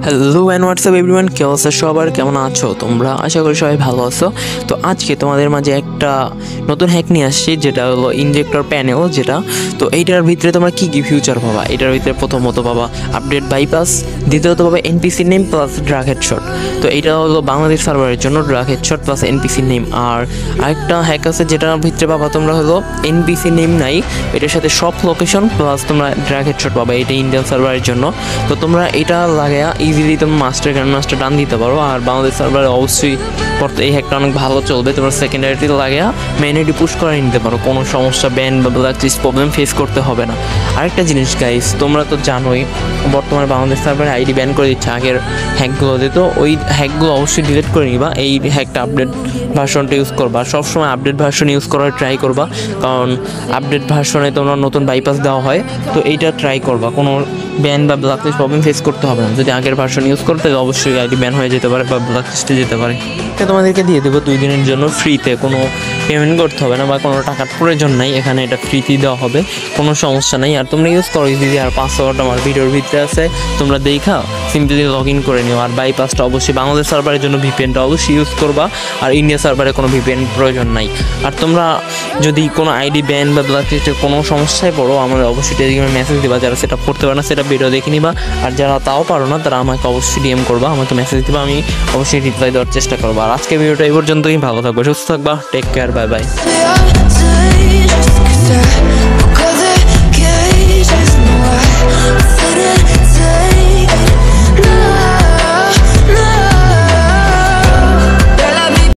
Hello and WhatsApp everyone, কে অবস্থা সবার, কেমন আছো তোমরা? আশা করি সবাই ভালো আছো। তো আজকে তোমাদের মাঝে একটা নতুন হ্যাক নিয়ে আসছি, যেটা হলো ইনজেক্টর প্যানেল। তো এইটার ভিতরে তোমরা কী কী ফিউচার পাবা? এটার ভিতরে প্রথমত পাবা আপডেট বাইপাস, দ্বিতীয়ত পাবা NPC name plus drag headshot. তো এইটা হলো বাংলাদেশ সার্ভারের জন্য drag headshot plus NPC name. আর আরেকটা হ্যাক আছে যেটার ভিতরে পাবা তোমরা হলো এনপিসি নেম নাই, এটার সাথে সব লোকেশন প্লাস তোমরা ড্রাগ হেডশট পাবা। এটা ইন্ডিয়ান সার্ভারের জন্য। তো তোমরা এটা লাগায়া ইজিলি তুমি গ্র্যান্ড মাস্টার ডান দিতে পারো। আর বাংলাদেশ সার্ভারে অবশ্যই এই হ্যাকটা অনেক ভালো চলবে। তোমরা সেকেন্ডারিটি লাগায়া মেন আইডি পুশ করে নিতে পারো, কোনো সমস্যা ব্যান বা ব্ল্যাকলিস্ট প্রবলেম ফেস করতে হবে না। আরেকটা জিনিস গাইস, তোমরা তো জানোই বর্তমানে বাংলাদেশ সার্ভারে আইডি ব্যান করে দিচ্ছে আগের হ্যাকগুলোতে। তো ওই হ্যাকগুলো অবশ্যই ডিলিট করে নিবা, এই হ্যাকটা আপডেট ভার্সনটা ইউজ করবা। সবসময় আপডেট ভার্সন ইউজ করার ট্রাই করবা, কারণ আপডেট ভার্সনে তোমরা নতুন বাইপাস দেওয়া হয়। তো এইটা ট্রাই করবা, কোনো ব্যান বা ব্ল্যাকলিস্ট প্রবলেম ফেস করতে হবে না। যদি আগের ভার্সন ইউজ করতে তাহলে অবশ্যই আইডি ব্যান হয়ে যেতে পারে বা ব্ল্যাকলিস্টে যেতে পারে। এটা তোমাদেরকে দিয়ে দেবো 2 দিনের জন্য ফ্রিতে, কোনো পেমেন্ট করতে হবে না বা কোনো টাকার প্রয়োজন নাই, এখানে এটা ফ্রিতেই দেওয়া হবে, কোনো সমস্যা নেই। আর তোমরা ইউজ করো ইজিলি। আর পাসওয়ার্ড আমার ভিডিওর ভিতরে আছে, তোমরা দেখা সিম্পলি লগ ইন করে নিও। আর বাইপাসটা অবশ্যই বাংলাদেশ সার্ভারের জন্য ভিপিএনটা অবশ্যই ইউজ করবা, আর ইন্ডিয়া সার্ভারে কোনো ভিপিএন প্রয়োজন নাই। আর তোমরা যদি কোনো আইডি ব্যান বা ব্ল্যাকলিস্টের কোনো সমস্যায় পড়ো, আমাদের অবশ্যই টেলিগ্রামে মেসেজ দিবা। যারা সেটা করতে পারে না সেটা ভিডিও দেখে নিবা, আর যারা তাও পারো না তারা আমাকে অবশ্যই ডিএম করবা, আমাকে মেসেজ দিবা, আমি অবশ্যই রিপ্লাই দেওয়ার চেষ্টা করবো। আর আজকে ভিডিওটা এই পর্যন্তই। ভালো থাকবে, সুস্থ থাকবা, টেক কেয়ার, বাই বাই।